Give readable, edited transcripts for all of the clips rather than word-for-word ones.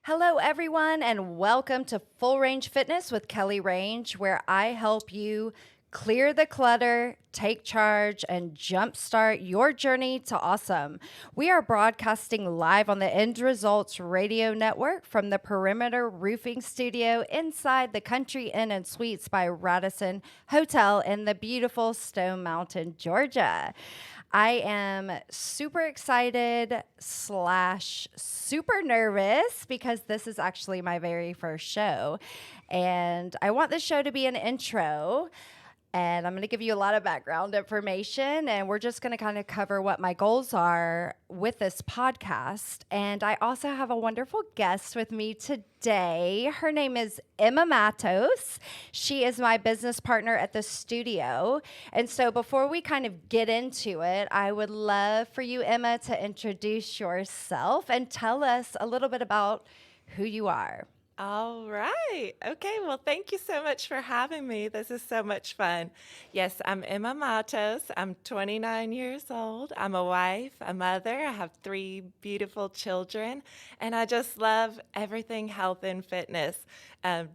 Hello, everyone, and welcome to Full Range Fitness with Kelly Range, where I help you clear the clutter, take charge, and jumpstart your journey to awesome. We are broadcasting live on the End Resultz Radio Network from the Perimeter Roofing Studio inside the Country Inn and Suites by Radisson Hotel in the beautiful Stone Mountain, Georgia. I am super excited / super nervous because this is actually my very first show. And I want this show to be an intro. And I'm going to give you a lot of background information, and we're just going to kind of cover what my goals are with this podcast. And I also have a wonderful guest with me today. Her name is Emma Matos. She is my business partner at the studio. And so before we kind of get into it, I would love for you, Emma, to introduce yourself and tell us a little bit about who you are. All right. Okay. Well, thank you so much for having me. This is so much fun. Yes, I'm Emma Matos. I'm 29 years old. I'm a wife, a mother. I have 3 beautiful children, and I just love everything health and fitness.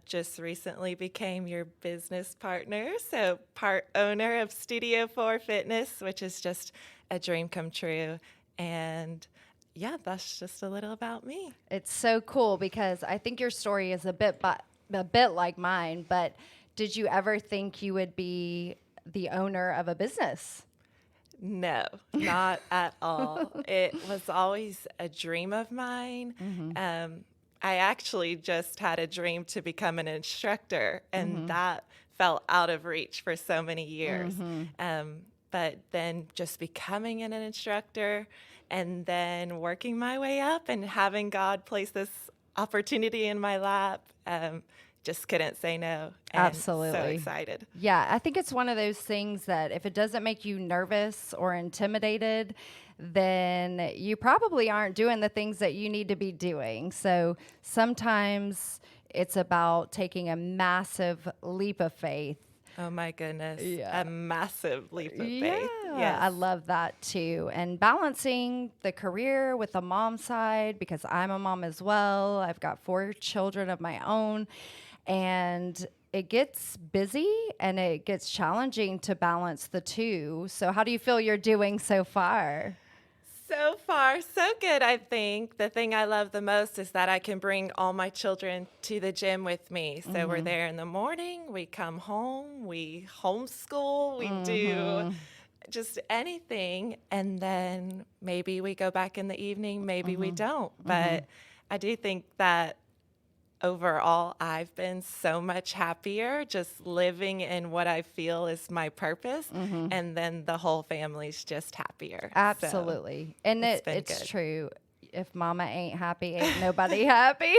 Just recently became your business partner, so part owner of Studio 4 Fitness, which is just a dream come true. And yeah, that's just a little about me. It's so cool because I think your story is a bit like mine, but did you ever think you would be the owner of a business? No, not at all. It was always a dream of mine. Mm-hmm. I actually just had a dream to become an instructor, and that fell out of reach for so many years. But then just becoming an instructor and then working my way up and having God place this opportunity in my lap, just couldn't say no. And Absolutely. So excited. Yeah, I think it's one of those things that if it doesn't make you nervous or intimidated, then you probably aren't doing the things that you need to be doing. So sometimes it's about taking a massive leap of faith. Oh my goodness. Yeah. A massive leap of faith. Yeah, Yes. I love that too. And balancing the career with the mom side, because I'm a mom as well. I've got 4 children of my own, and it gets busy and it gets challenging to balance the two. So how do you feel you're doing so far? So far, so good, I think. The thing I love the most is that I can bring all my children to the gym with me. So we're there in the morning, we come home, we homeschool, we do just anything. And then maybe we go back in the evening, maybe we don't. But I do think that overall, I've been so much happier just living in what I feel is my purpose. And then the whole family's just happier. Absolutely. So and it's good. true. If mama ain't happy, ain't nobody happy.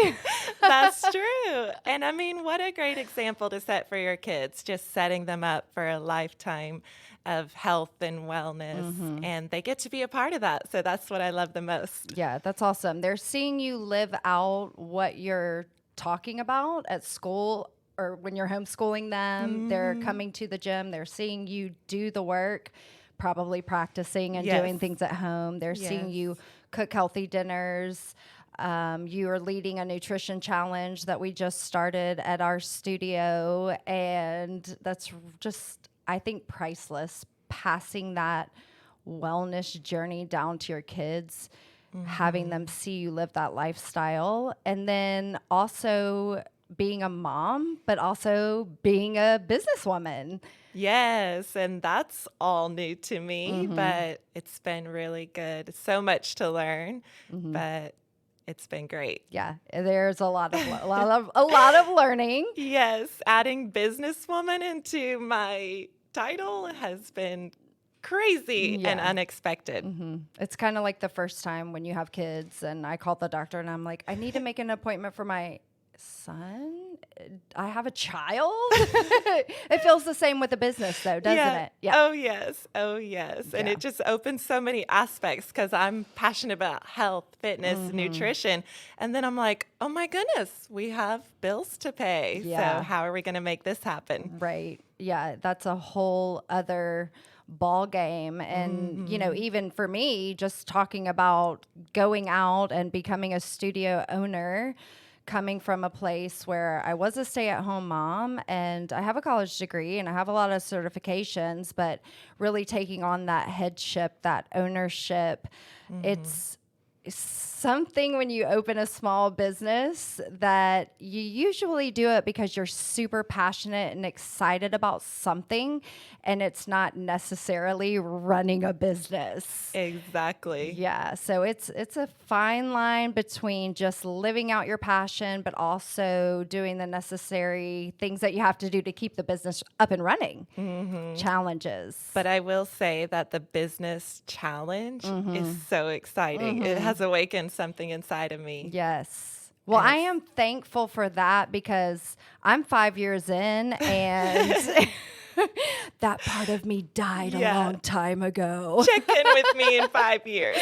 That's true. And I mean, what a great example to set for your kids, just setting them up for a lifetime of health and wellness. And they get to be a part of that. So that's what I love the most. Yeah, that's awesome. They're seeing you live out what you're talking about at school or when you're homeschooling them. They're coming to the gym. They're seeing you do the work, probably practicing and doing things at home. They're seeing you cook healthy dinners. You are leading a nutrition challenge that we just started at our studio. And that's just, I think, priceless. Passing that wellness journey down to your kids, having them see you live that lifestyle, and then also being a mom, but also being a businesswoman. Yes, and that's all new to me, but it's been really good. So much to learn, but it's been great. Yeah, there's a lot of learning. Yes, adding businesswoman into my title has been crazy and unexpected. It's kind of like the first time when you have kids and I called the doctor and I'm like, I need to make an appointment for my son. I have a child. It feels the same with the business though, doesn't it? Yeah. Oh yes. And it just opens so many aspects because I'm passionate about health, fitness, nutrition. And then I'm like, oh my goodness, we have bills to pay. Yeah. So how are we going to make this happen? Right. Yeah. That's a whole other ball game. And, you know, even for me, just talking about going out and becoming a studio owner, coming from a place where I was a stay-at-home mom and I have a college degree and I have a lot of certifications, but really taking on that headship, that ownership, it's something when you open a small business that you usually do it because you're super passionate and excited about something, and it's not necessarily running a business. Exactly. Yeah, so it's a fine line between just living out your passion, but also doing the necessary things that you have to do to keep the business up and running. Challenges. But I will say that the business challenge is so exciting. It has awakened something inside of me. Yes. Well, I am thankful for that because I'm 5 years in and that part of me died a long time ago. Check in with me in 5 years.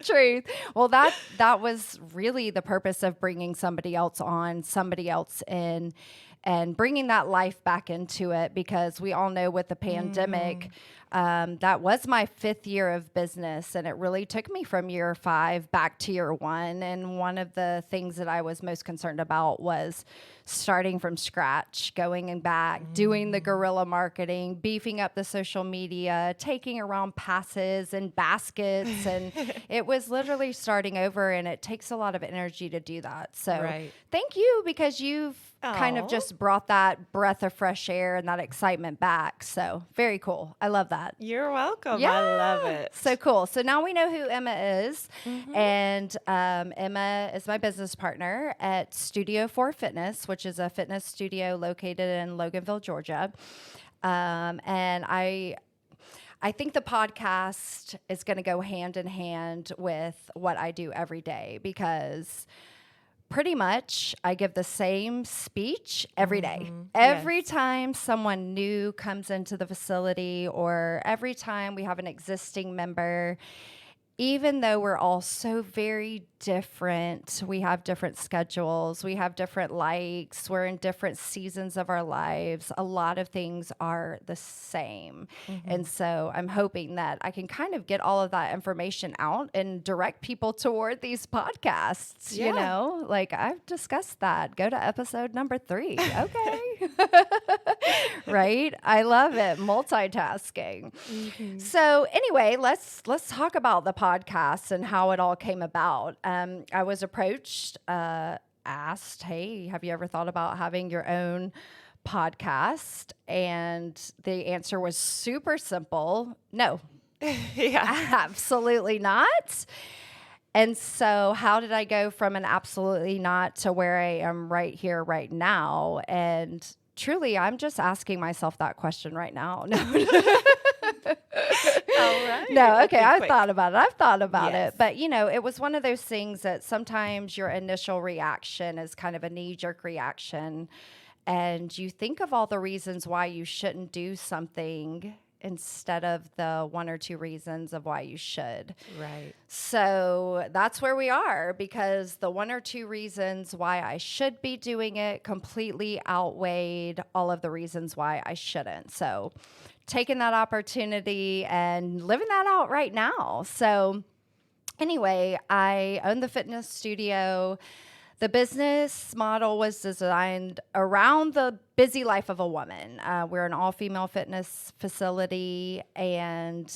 Truth. Well, that was really the purpose of bringing somebody else on, somebody else in, and bringing that life back into it, because we all know with the pandemic, that was my 5th year of business, and it really took me from year 5 back to year 1. And one of the things that I was most concerned about was starting from scratch, going and back, doing the guerrilla marketing, beefing up the social media, taking around passes and baskets. And it was literally starting over, and it takes a lot of energy to do that. So thank you, because you've kind of just brought that breath of fresh air and that excitement back. So very cool. I love that. You're welcome. Yeah. I love it. So cool. So now we know who Emma is. And Emma is my business partner at Studio 4 Fitness, which is a fitness studio located in Loganville, Georgia. And I think the podcast is going to go hand in hand with what I do every day, because pretty much I give the same speech every day. Every time someone new comes into the facility, or every time we have an existing member, even though we're all so very different, we have different schedules, we have different likes, we're in different seasons of our lives, a lot of things are the same. And so I'm hoping that I can kind of get all of that information out and direct people toward these podcasts, you know? Like, I've discussed that. Go to episode number 3. Okay. Right? I love it. Multitasking. So anyway, let's talk about the podcast and how it all came about. I was approached, asked, hey, have you ever thought about having your own podcast? And the answer was super simple. No. Absolutely not. And so how did I go from an absolutely not to where I am right here, right now? And truly, I'm just asking myself that question right now. No. All right. No, okay, I've thought about it. But, you know, it was one of those things that sometimes your initial reaction is kind of a knee-jerk reaction, and you think of all the reasons why you shouldn't do something instead of the 1 or 2 reasons of why you should. Right. So that's where we are, because the 1 or 2 reasons why I should be doing it completely outweighed all of the reasons why I shouldn't. So taking that opportunity and living that out right now. So anyway, I own the fitness studio. The business model was designed around the busy life of a woman. We're an all-female fitness facility, and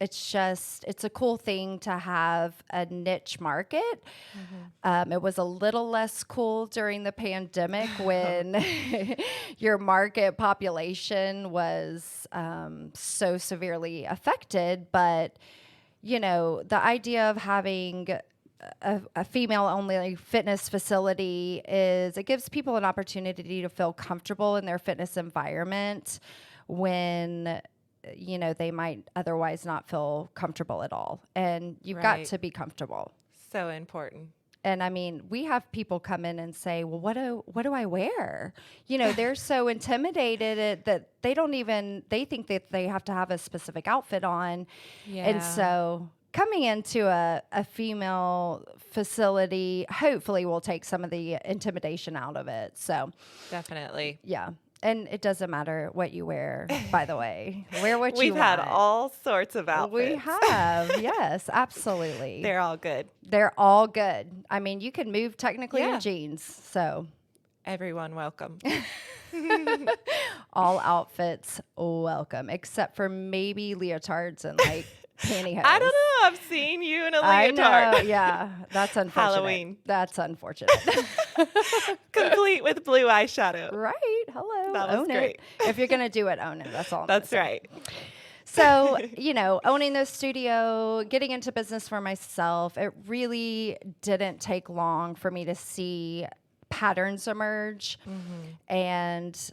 it's a cool thing to have a niche market. It was a little less cool during the pandemic when your market population was so severely affected. But, you know, the idea of having a female-only fitness facility is, it gives people an opportunity to feel comfortable in their fitness environment when, you know, they might otherwise not feel comfortable at all. And you've got to be comfortable. So important. And I mean, we have people come in and say, well, what do I wear? You know, they're so intimidated that they think that they have to have a specific outfit on. Yeah. And so coming into a female facility hopefully will take some of the intimidation out of it. So definitely. Yeah. And it doesn't matter what you wear, by the way. Wear what you We've want. had all sorts of outfits. We have. Yes, absolutely. They're all good. They're all good. I mean, you can move technically Yeah. in jeans. So Everyone welcome. all outfits welcome, except for maybe leotards and like pantyhose. I don't know. I've seen you in a I leotard. know. Yeah, that's unfortunate. Halloween. That's unfortunate. Complete with blue eyeshadow. Right. Hello. That was own great. it. If you're going to do it, own it. That's all. I'm That's gonna say. right. So, owning the studio, getting into business for myself, it really didn't take long for me to see patterns emerge and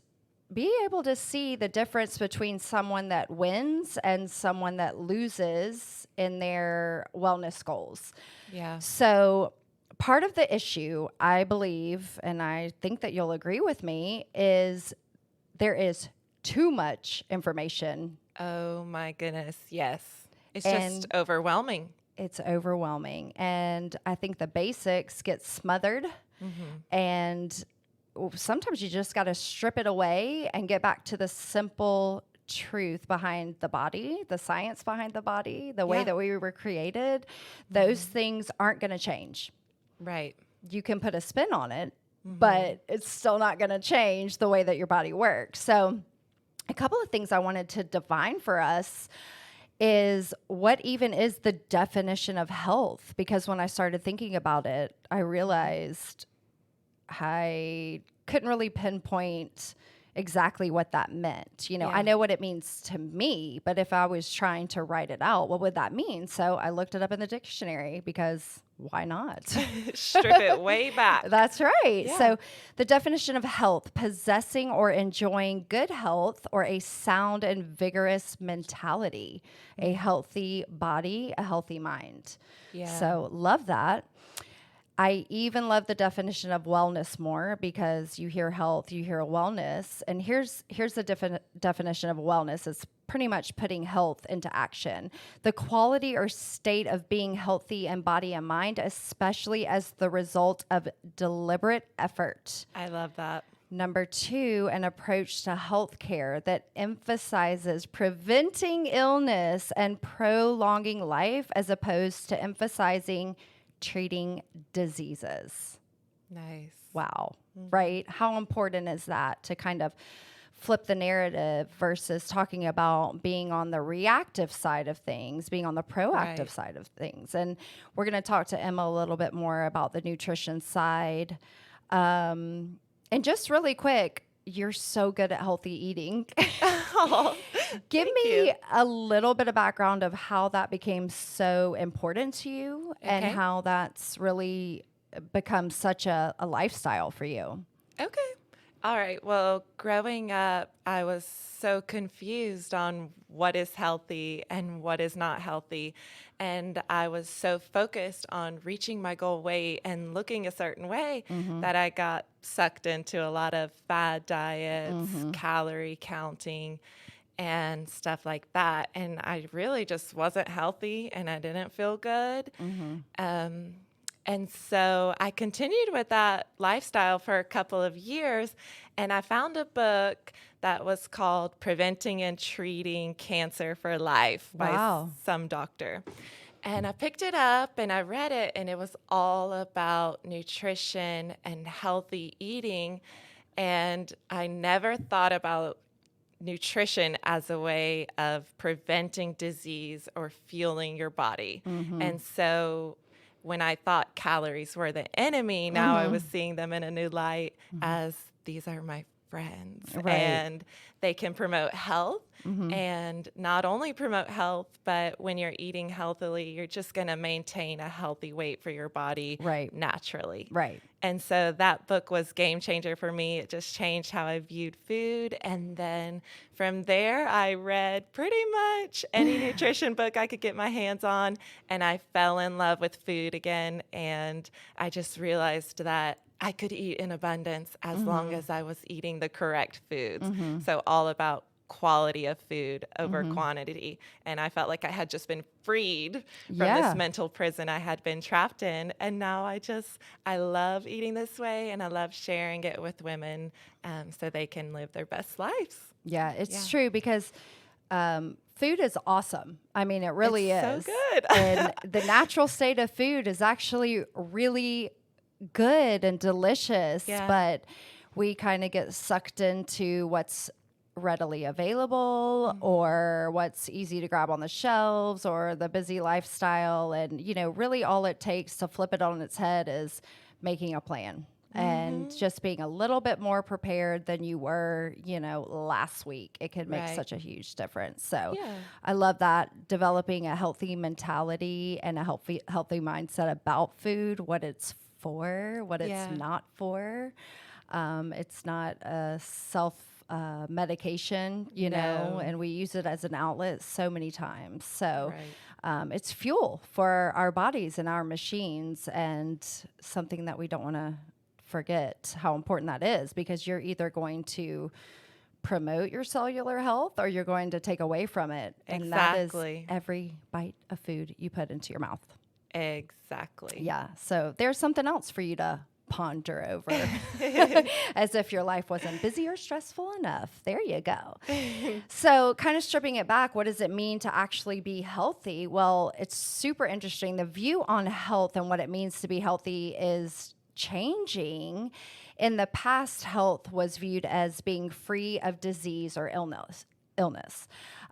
be able to see the difference between someone that wins and someone that loses in their wellness goals. Yeah. So part of the issue, I believe, and I think that you'll agree with me, is there is too much information. Oh my goodness. Yes. It's And- just overwhelming. It's overwhelming. And I think the basics get smothered. And sometimes you just got to strip it away and get back to the simple truth behind the body, the science behind the body, the way Yeah. that we were created. Those things aren't going to change. Right. You can put a spin on it, but it's still not going to change the way that your body works. So a couple of things I wanted to define for us is what even is the definition of health? Because when I started thinking about it, I realized I couldn't really pinpoint exactly what that meant. Yeah. I know what it means to me, but if I was trying to write it out, what would that mean? So I looked it up in the dictionary because why not? Strip it way back. That's right. Yeah. So the definition of health, possessing or enjoying good health or a sound and vigorous mentality, a healthy body, a healthy mind. Yeah. So love that. I even love the definition of wellness more because you hear health, you hear wellness. And here's the definition of wellness. It's pretty much putting health into action. The quality or state of being healthy in body and mind, especially as the result of deliberate effort. I love that. Number 2, an approach to healthcare that emphasizes preventing illness and prolonging life as opposed to emphasizing treating diseases. Nice. Wow. Right? How important is that to kind of flip the narrative versus talking about being on the reactive side of things, being on the proactive Right. side of things? And we're going to talk to Emma a little bit more about the nutrition side. And just really quick, you're so good at healthy eating. Oh, Give thank me you. a little bit of background of how that became so important to you and Okay. how that's really become such a lifestyle for you. Okay. All right. Well, growing up, I was so confused on what is healthy and what is not healthy. And I was so focused on reaching my goal weight and looking a certain way that I got sucked into a lot of fad diets, calorie counting, and stuff like that. And I really just wasn't healthy and I didn't feel good. And so I continued with that lifestyle for a couple of years, and I found a book that was called Preventing and Treating Cancer for Life by Wow. some doctor. And I picked it up and I read it, and it was all about nutrition and healthy eating. And I never thought about nutrition as a way of preventing disease or fueling your body. And so when I thought calories were the enemy, now I was seeing them in a new light as these are my friends. Right. And they can promote health and not only promote health, but when you're eating healthily, you're just going to maintain a healthy weight for your body Right. naturally. Right. And so that book was game changer for me. It just changed how I viewed food. And then from there, I read pretty much any nutrition book I could get my hands on. And I fell in love with food again. And I just realized that I could eat in abundance as long as I was eating the correct foods. So all about quality of food over quantity. And I felt like I had just been freed from this mental prison I had been trapped in. And now I love eating this way, and I love sharing it with women so they can live their best lives. Yeah, it's true because food is awesome. I mean, it really is. So good. And the natural state of food is actually really good and delicious, but we kind of get sucked into what's readily available or what's easy to grab on the shelves or the busy lifestyle. And, really all it takes to flip it on its head is making a plan. And just being a little bit more prepared than you were, last week. It can make such a huge difference. So I love that, developing a healthy mentality and a healthy mindset about food, what it's for, what it's not for. It's not a medication, and we use it as an outlet so many times. So it's fuel for our bodies and our machines, and something that we don't want to forget how important that is, because you're either going to promote your cellular health or you're going to take away from it. And that is every bite of food you put into your mouth. Exactly. Yeah. So there's something else for you to ponder over as if your life wasn't busy or stressful enough. There you go. So kind of stripping it back, what does it mean to actually be healthy? Well, it's super interesting. The view on health and what it means to be healthy is changing. In the past, health was viewed as being free of disease or illness.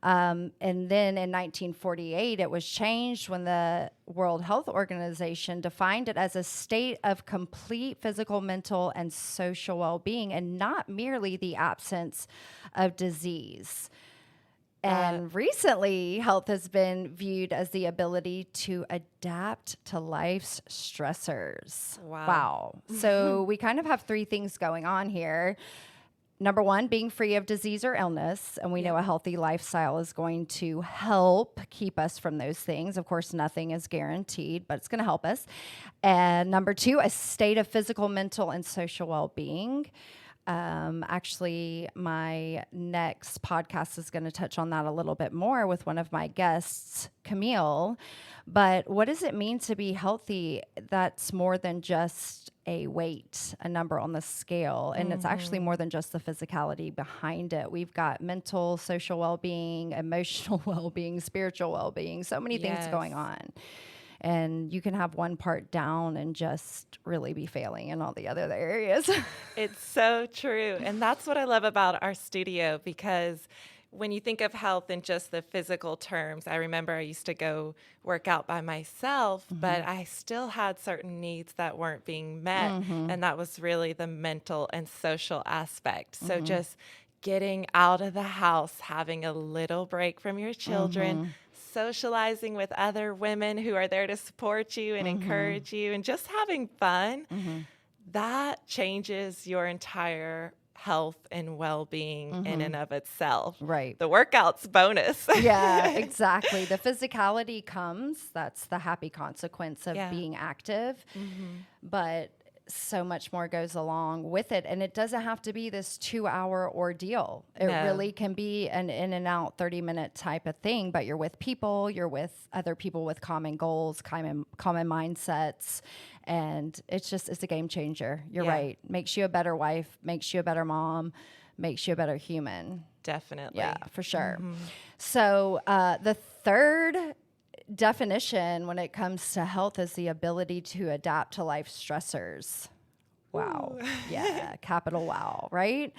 And then in 1948, it was changed when the World Health Organization defined it as a state of complete physical, mental, and social well-being, and not merely the absence of disease. And recently, health has been viewed as the ability to adapt to life's stressors. Wow. So we kind of have three things going on here. Number one, being free of disease or illness. And we know a healthy lifestyle is going to help keep us from those things. Of course, nothing is guaranteed, but it's going to help us. And number two, a state of physical, mental, and social well-being. Actually, my next podcast is going to touch on that a little bit more with one of my guests, Camille. But what does it mean to be healthy? That's more than just a weight, a number on the scale. And it's actually more than just the physicality behind it. We've got mental, social well-being, emotional well-being, spiritual well-being, so many things going on. And you can have one part down and just really be failing in all the other areas. It's so true. And that's what I love about our studio, because when you think of health in just the physical terms, I remember I used to go work out by myself, but I still had certain needs that weren't being met. And that was really the mental and social aspect. So just getting out of the house, having a little break from your children, socializing with other women who are there to support you and encourage you, and just having fun, that changes your entire health and well-being in and of itself. Right. The workout's bonus. Yeah, exactly. The physicality comes. That's the happy consequence of being active. But so much more goes along with it. And it doesn't have to be this 2-hour ordeal. It really can be an in and out 30-minute type of thing, but you're with people, you're with other people with common goals, common mindsets. And it's a game changer. You're right. Makes you a better wife, makes you a better mom, makes you a better human. Definitely. Yeah, for sure. So the third definition when it comes to health is the ability to adapt to life stressors. Wow. Yeah, capital wow, right?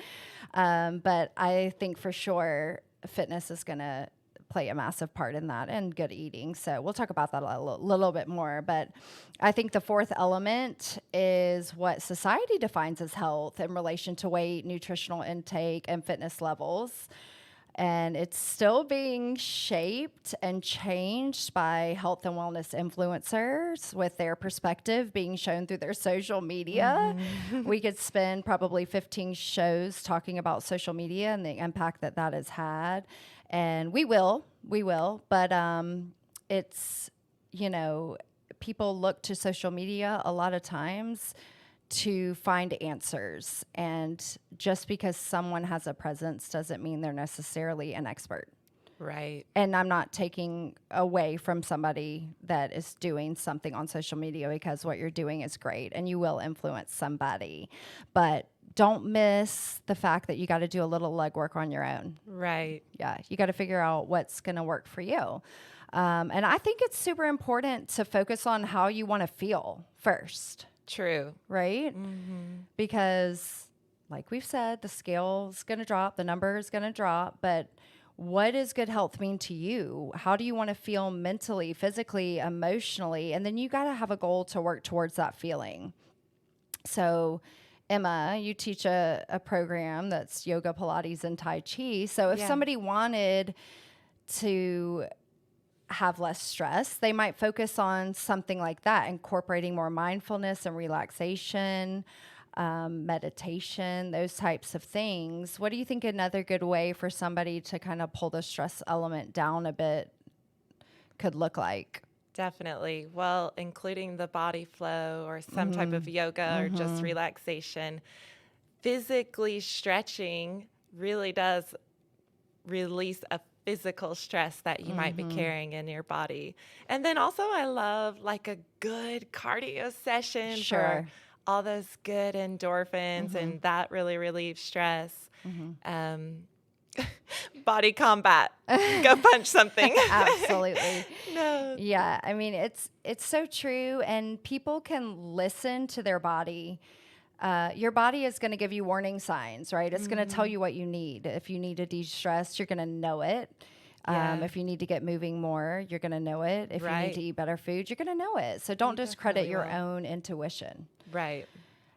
But I think for sure fitness is going to play a massive part in that, and good eating. So we'll talk about that a little bit more. But I think the fourth element is what society defines as health in relation to weight, nutritional intake, and fitness levels. And it's still being shaped and changed by health and wellness influencers with their perspective being shown through their social media. We could spend probably 15 shows talking about social media and the impact that has had. And we will. But it's, people look to social media a lot of times to find answers. And just because someone has a presence doesn't mean they're necessarily an expert. Right. And I'm not taking away from somebody that is doing something on social media, because what you're doing is great and you will influence somebody. But don't miss the fact that you got to do a little legwork on your own. Right. Yeah. You got to figure out what's going to work for you. And I think it's super important to focus on how you want to feel first. True. Right? Mm-hmm. Because like we've said, the scale's going to drop, the number is going to drop, but what does good health mean to you? How do you want to feel mentally, physically, emotionally? And then you got to have a goal to work towards that feeling. So, Emma, you teach a program that's yoga, Pilates, and Tai Chi. So if somebody wanted to have less stress, they might focus on something like that, incorporating more mindfulness and relaxation, meditation, those types of things. What do you think another good way for somebody to kind of pull the stress element down a bit could look like? Definitely. Well, including the body flow or some type of yoga or just relaxation. Physically stretching really does release a physical stress that you might be carrying in your body. And then also I love like a good cardio session for all those good endorphins, and that really relieves stress. Body combat. Go punch something. Absolutely. No. Yeah, I mean, it's so true, and people can listen to their body. Your body is going to give you warning signs, right? It's going to tell you what you need. If you need to de-stress, you're going to know it. If you need to get moving more, you're going to know it. If you need to eat better food, you're going to know it. So don't discredit your own intuition. Right.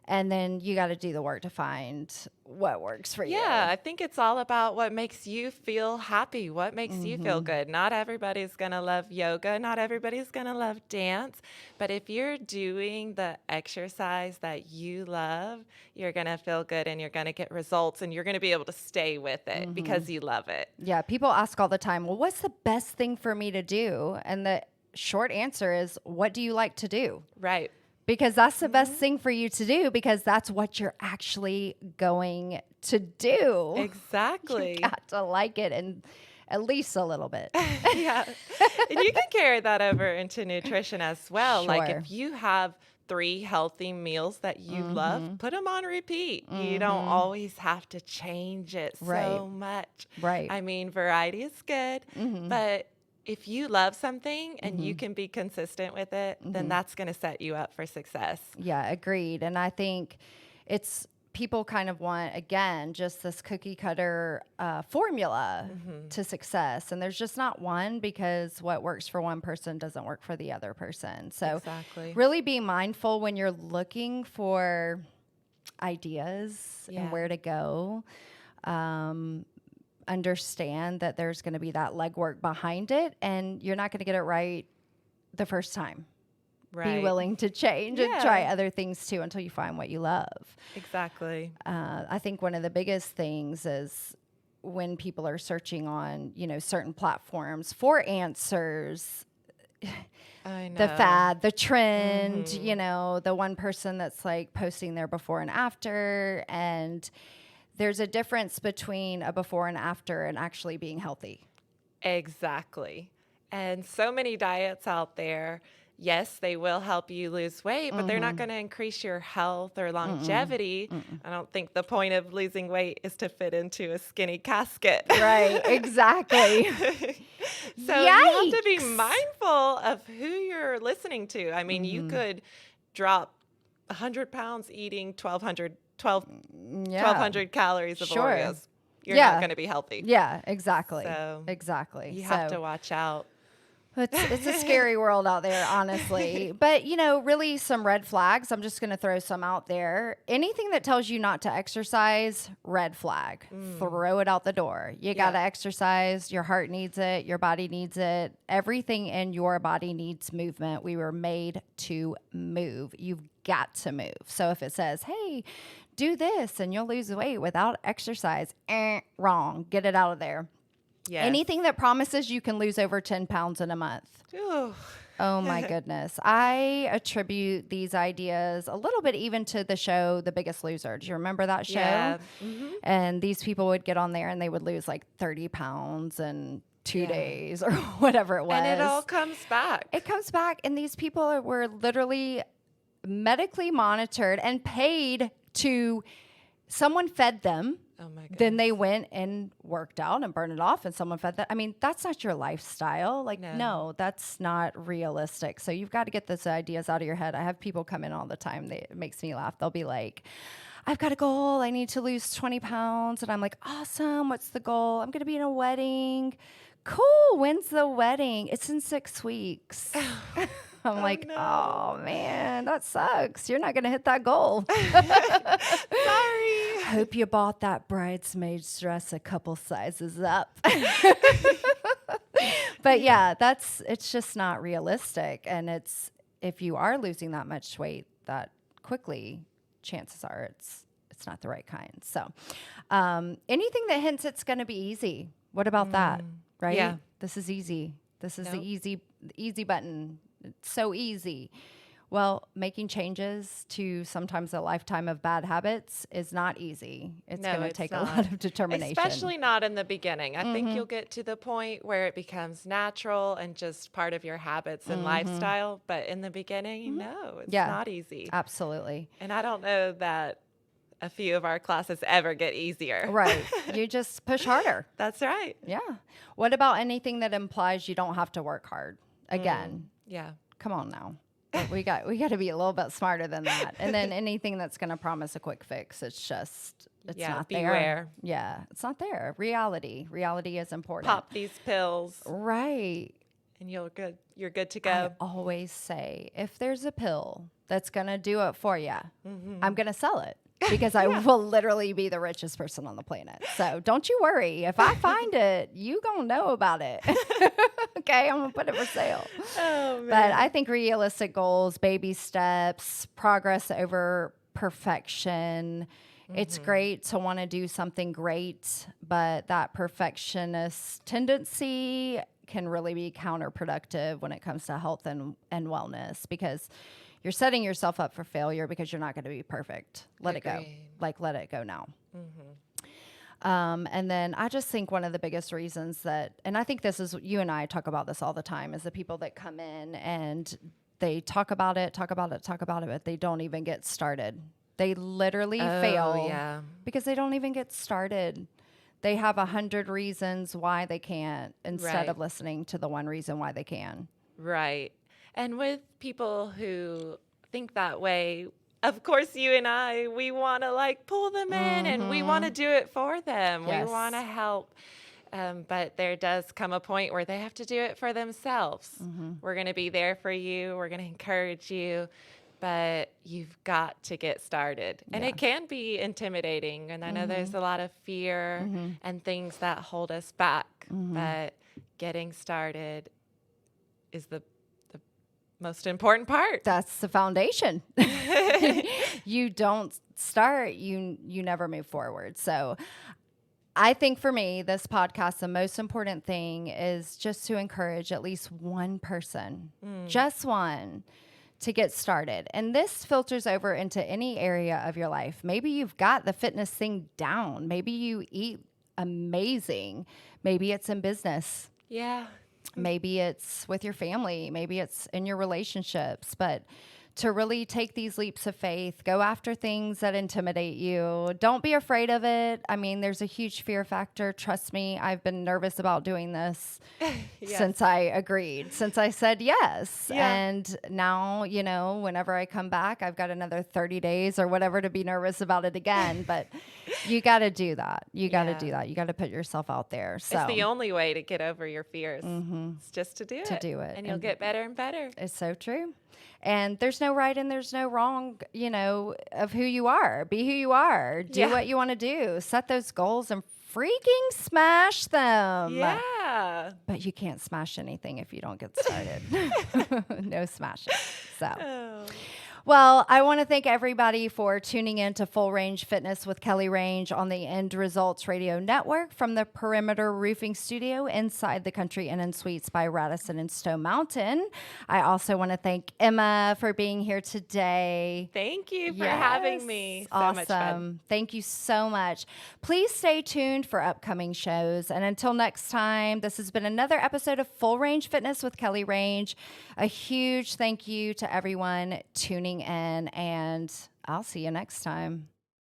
And then you got to do the work to find what works for you. Yeah, I think it's all about what makes you feel happy, what makes you feel good. Not everybody's going to love yoga. Not everybody's going to love dance. But if you're doing the exercise that you love, you're going to feel good and you're going to get results and you're going to be able to stay with it because you love it. Yeah, people ask all the time, well, what's the best thing for me to do? And the short answer is, what do you like to do? Right. Because that's the best thing for you to do, because that's what you're actually going to do. Exactly. You got to like it, and at least a little bit. Yeah. And you can carry that over into nutrition as well. Sure. Like if you have 3 healthy meals that you love, put them on repeat. You don't always have to change it so much. Right. I mean, variety is good, but if you love something and you can be consistent with it, then that's going to set you up for success. Yeah, agreed. And I think it's people kind of want, again, just this cookie cutter formula to success. And there's just not one, because what works for one person doesn't work for the other person. So really be mindful when you're looking for ideas and where to go. Understand that there's going to be that legwork behind it, and you're not going to get it right the first time. Right. Be willing to change and try other things too until you find what you love. Exactly. I think one of the biggest things is when people are searching on, certain platforms for answers, I know. the fad, the trend, the one person that's like posting their before and after, and there's a difference between a before and after and actually being healthy. Exactly. And so many diets out there, yes, they will help you lose weight, but they're not going to increase your health or longevity. I don't think the point of losing weight is to fit into a skinny casket. Right, exactly. So you have to be mindful of who you're listening to. I mean, you could drop 100 pounds eating 1,200 calories of Oreos. You're not going to be healthy. Yeah, exactly. So exactly. You have to watch out. It's a scary world out there, honestly. But, really some red flags. I'm just going to throw some out there. Anything that tells you not to exercise, red flag. Throw it out the door. You got to exercise. Your heart needs it. Your body needs it. Everything in your body needs movement. We were made to move. You've got to move. So if it says, hey, do this and you'll lose weight without exercise, wrong. Get it out of there. Yes. Anything that promises you can lose over 10 pounds in a month. Ooh. Oh my goodness. I attribute these ideas a little bit even to the show, The Biggest Loser. Do you remember that show? Yeah. And these people would get on there and they would lose like 30 pounds in 2 days or whatever it was. And it all comes back. It comes back. And these people were literally medically monitored and paid to, someone fed them. Oh my goodness. Then they went and worked out and burned it off, and someone fed that. I mean, that's not your lifestyle. Like, no, that's not realistic. So you've got to get those ideas out of your head. I have people come in all the time. It makes me laugh. They'll be like, I've got a goal. I need to lose 20 pounds. And I'm like, awesome. What's the goal? I'm going to be in a wedding. Cool. When's the wedding? It's in 6 weeks. I'm like, no. oh, man, that sucks. You're not going to hit that goal. Sorry. Hope you bought that bridesmaid's dress a couple sizes up. But yeah, it's just not realistic. And if you are losing that much weight that quickly, chances are it's not the right kind. So anything that hints it's going to be easy. What about that? Right? Yeah. This is easy. This is the easy button. It's so easy. Well, making changes to sometimes a lifetime of bad habits is not easy. It's going to take a lot of determination. Especially not in the beginning. I think you'll get to the point where it becomes natural and just part of your habits and lifestyle. But in the beginning, no, it's not easy. Absolutely. And I don't know that a few of our classes ever get easier. Right. You just push harder. That's right. Yeah. What about anything that implies you don't have to work hard? Again. Yeah. Come on now. We got to be a little bit smarter than that. And then anything that's going to promise a quick fix, it's not beware. there. Yeah, it's not there. Reality is important. Pop these pills. Right. And you're good to I go. always say, if there's a pill that's going to do it for you, I'm going to sell it. Because I will literally be the richest person on the planet. So don't you worry. If I find it, you gonna know about it. Okay, I'm gonna put it for sale. Oh, man. But I think realistic goals, baby steps, progress over perfection. It's great to want to do something great, but that perfectionist tendency can really be counterproductive when it comes to health and wellness, because you're setting yourself up for failure because you're not going to be perfect. Let it go. Let it go now. And then I just think one of the biggest reasons that, and I think this is, you and I talk about this all the time, is the people that come in and they talk about it, but they don't even get started. They literally fail because they don't even get started. They have 100 reasons why they can't instead of listening to the one reason why they can. Right. And with people who think that way, of course, you and I, we want to pull them in and we want to do it for them. Yes. We want to help. But there does come a point where they have to do it for themselves. We're going to be there for you. We're going to encourage you. But you've got to get started. And it can be intimidating. And I know there's a lot of fear and things that hold us back. But getting started is the most important part. That's the foundation. You don't start, you never move forward. So I think for me, this podcast, the most important thing is just to encourage at least one person, just one, to get started. And this filters over into any area of your life. Maybe you've got the fitness thing down. Maybe you eat amazing. Maybe it's in business. Yeah. Maybe it's with your family. Maybe it's in your relationships. But to really take these leaps of faith, go after things that intimidate you. Don't be afraid of it. I mean, there's a huge fear factor. Trust me, I've been nervous about doing this since I agreed, since I said yes. Yeah. And now, whenever I come back, I've got another 30 days or whatever to be nervous about it again. But you got to do that. You got to do that. You got to put yourself out there. So it's the only way to get over your fears. It's just to do it. And you'll get better and better. It's so true. And there's no right and there's no wrong, of who you are. Be who you are. Do what you want to do. Set those goals and freaking smash them. Yeah. But you can't smash anything if you don't get started. No smashing. So, Well, I want to thank everybody for tuning in to Full Range Fitness with Kelly Range on the End Resultz Radio Network from the Perimeter Roofing Studio inside the Country Inn and Suites by Radisson and Stone Mountain. I also want to thank Emma for being here today. Thank you for having me. So awesome. much fun. Thank you so much. Please stay tuned for upcoming shows. And until next time, this has been another episode of Full Range Fitness with Kelly Range. A huge thank you to everyone tuning in, and I'll see you next time.